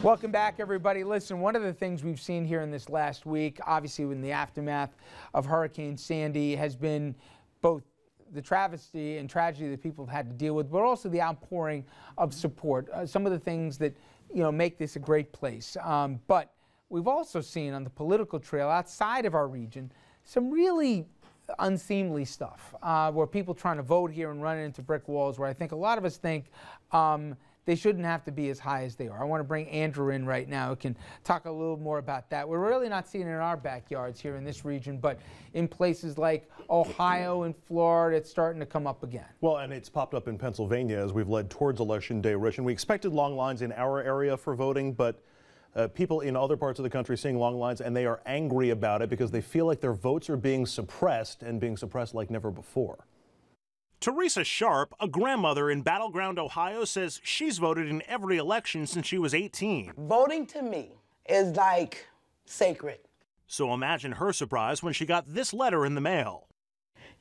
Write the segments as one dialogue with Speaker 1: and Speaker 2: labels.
Speaker 1: Welcome back, everybody. Listen, one of the things we've seen here in this last week, obviously in the aftermath of Hurricane Sandy, has been both the travesty and tragedy that people have had to deal with, but also the outpouring of support. Some of the things that, make this a great place. But we've also seen on the political trail outside of our region some really unseemly stuff, where people trying to vote here and run into brick walls, where I think a lot of us think they shouldn't have to be as high as they are. I want to bring Andrew in right now who can talk a little more about that. We're really not seeing it in our backyards here in this region, but in places like Ohio and Florida, it's starting to come up again.
Speaker 2: Well, and it's popped up in Pennsylvania as we've led towards Election Day, Rich. And we expected long lines in our area for voting, but people in other parts of the country seeing long lines, and they are angry about it because they feel like their votes are being suppressed and being suppressed like never before.
Speaker 3: Teresa Sharp, a grandmother in Battleground, Ohio, says she's voted in every election since she was 18.
Speaker 4: Voting to me is like sacred.
Speaker 3: So imagine her surprise when she got this letter in the mail.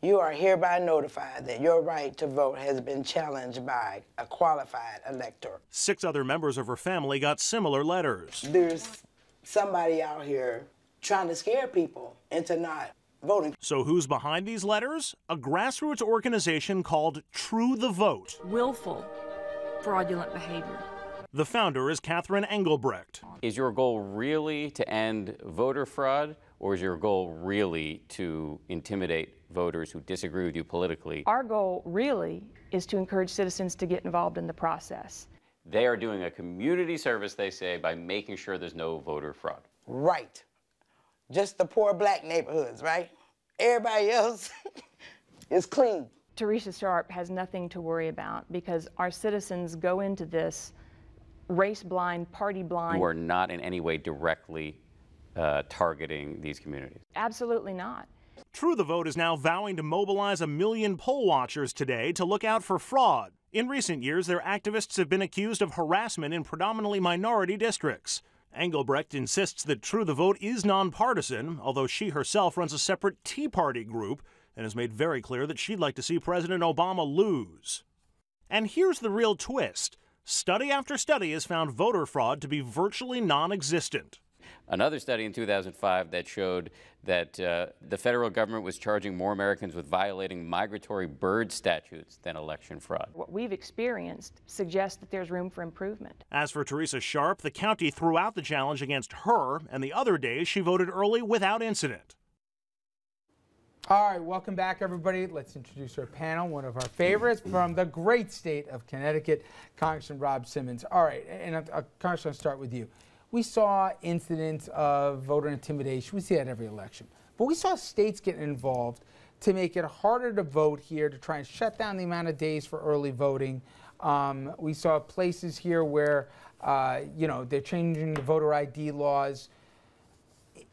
Speaker 4: You are hereby notified that your right to vote has been challenged by a qualified elector.
Speaker 3: 6 other members of her family got similar letters.
Speaker 4: There's somebody out here trying to scare people into not voting.
Speaker 3: So who's behind these letters? A grassroots organization called True the Vote.
Speaker 5: Willful, fraudulent behavior.
Speaker 3: The founder is Catherine Engelbrecht.
Speaker 6: Is your goal really to end voter fraud, or is your goal really to intimidate voters who disagree with you politically?
Speaker 5: Our goal really is to encourage citizens to get involved in the process.
Speaker 6: They are doing a community service, they say, by making sure there's no voter fraud.
Speaker 4: Right. Just the poor black neighborhoods, right? Everybody else is clean.
Speaker 5: Teresa Sharp has nothing to worry about because our citizens go into this race blind, party blind.
Speaker 6: You are not in any way directly targeting these communities.
Speaker 5: Absolutely not.
Speaker 3: True the Vote is now vowing to mobilize 1 million poll watchers today to look out for fraud. In recent years, their activists have been accused of harassment in predominantly minority districts. Engelbrecht insists that True the Vote is nonpartisan, although she herself runs a separate Tea Party group and has made very clear that she'd like to see President Obama lose. And here's the real twist. Study after study has found voter fraud to be virtually non-existent.
Speaker 6: Another study in 2005 that showed that the federal government was charging more Americans with violating migratory bird statutes than election fraud.
Speaker 5: What we've experienced suggests that there's room for improvement.
Speaker 3: As for Teresa Sharp, the county threw out the challenge against her, and the other day she voted early without incident.
Speaker 1: All right, welcome back, everybody. Let's introduce our panel, one of our favorites from the great state of Connecticut, Congressman Rob Simmons. All right, and Congressman, I'll start with you. We saw incidents of voter intimidation. We see that at every election. But we saw states getting involved to make it harder to vote here, to try and shut down the amount of days for early voting. We saw places here where, they're changing the voter ID laws.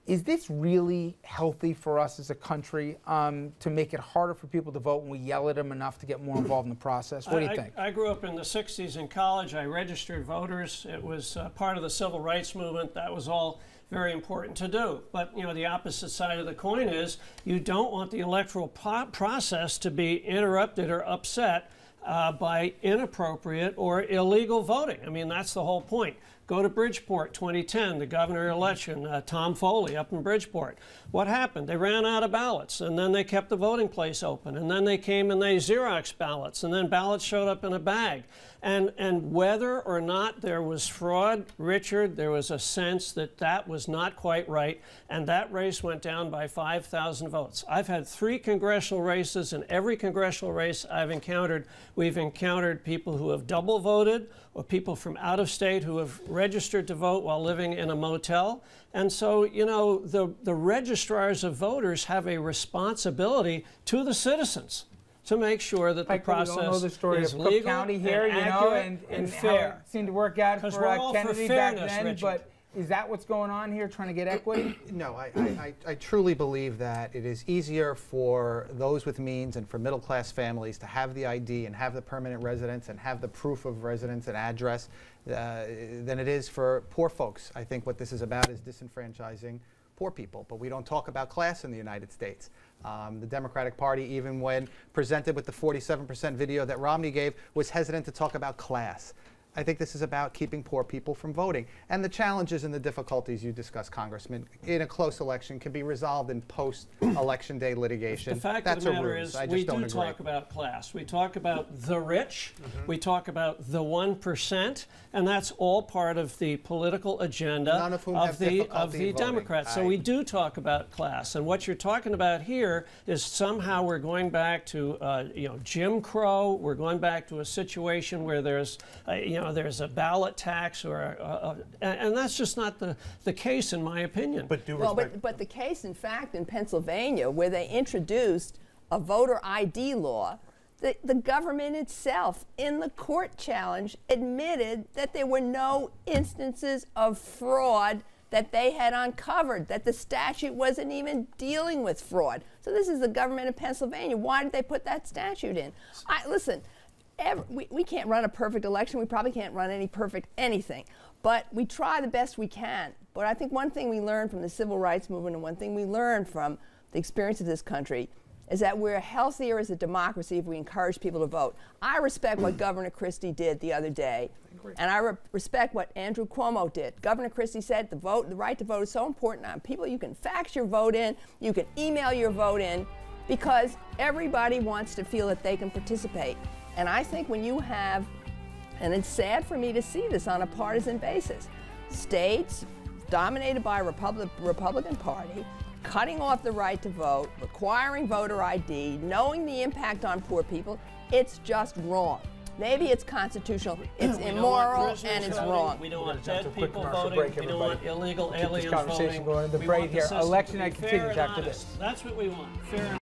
Speaker 1: Is this really healthy for us as a country to make it harder for people to vote when we yell at them enough to get more involved in the process? What do you think?
Speaker 7: I grew up in the 60s in college. I registered voters. It was part of the civil rights movement. That was all very important to do. But, the opposite side of the coin is you don't want the electoral process to be interrupted or upset by inappropriate or illegal voting. I mean, that's the whole point. Go to Bridgeport 2010, the governor election, Tom Foley up in Bridgeport. What happened? They ran out of ballots, and then they kept the voting place open, and then they came and they Xeroxed ballots, and then ballots showed up in a bag. And whether or not there was fraud, Richard, there was a sense that that was not quite right, and that race went down by 5,000 votes. I've had 3 congressional races. In every congressional race I've encountered, we've encountered people who have double voted or people from out of state who have registered to vote while living in a motel. And so, the registrars of voters have a responsibility to the citizens to make sure that the process
Speaker 1: we don't know the story
Speaker 7: is
Speaker 1: of
Speaker 7: legal
Speaker 1: Cook County here,
Speaker 7: and fair.
Speaker 1: How it seemed to work out for Kennedy back then,
Speaker 7: Richard.
Speaker 1: but is that what's going on here, trying to get equity?
Speaker 8: No, I truly believe that it is easier for those with means and for middle-class families to have the ID and have the permanent residence and have the proof of residence and address than it is for poor folks. I think what this is about is disenfranchising poor people, but we don't talk about class in the United States. The Democratic Party, even when presented with the 47% video that Romney gave, was hesitant to talk about class. I think this is about keeping poor people from voting. And the challenges and the difficulties you discuss, Congressman, in a close election can be resolved in post-election day litigation.
Speaker 7: The fact
Speaker 8: That's
Speaker 7: of the
Speaker 8: a
Speaker 7: matter
Speaker 8: ruse.
Speaker 7: is,
Speaker 8: I just
Speaker 7: we
Speaker 8: don't
Speaker 7: do
Speaker 8: agree.
Speaker 7: talk about class. We talk about the rich. We talk about the 1%, and that's all part of the political agenda
Speaker 8: None of whom
Speaker 7: of
Speaker 8: have
Speaker 7: the
Speaker 8: difficulty voting.
Speaker 7: Democrats. So we do talk about class. And what you're talking about here is somehow we're going back to Jim Crow. We're going back to a situation where there's there's a ballot tax and that's just not the case in my opinion.
Speaker 2: But
Speaker 9: but the case, in fact, in Pennsylvania, where they introduced a voter ID law, the government itself, in the court challenge, admitted that there were no instances of fraud that they had uncovered, that the statute wasn't even dealing with fraud. So this is the government of Pennsylvania. Why did they put that statute in? Listen, we can't run a perfect election. We probably can't run any perfect anything. But we try the best we can. But I think one thing we learned from the civil rights movement and one thing we learned from the experience of this country is that we're healthier as a democracy if we encourage people to vote. I respect what Governor Christie did the other day, and I respect what Andrew Cuomo did. Governor Christie said the right to vote is so important. People, you can fax your vote in, you can email your vote in, because everybody wants to feel that they can participate. And I think when you have, and it's sad for me to see this on a partisan basis, states dominated by a Republican Party, cutting off the right to vote, requiring voter ID, knowing the impact on poor people, it's just wrong. Maybe it's constitutional, it's immoral, and it's wrong.
Speaker 7: We don't want dead people voting. We don't want illegal aliens voting.
Speaker 1: Going to the
Speaker 7: we
Speaker 1: break
Speaker 7: want the
Speaker 1: here.
Speaker 7: system
Speaker 1: Election
Speaker 7: to be
Speaker 1: night
Speaker 7: fair
Speaker 1: continues
Speaker 7: and
Speaker 1: after
Speaker 7: honest.
Speaker 1: this.
Speaker 7: That's what we want. Fair and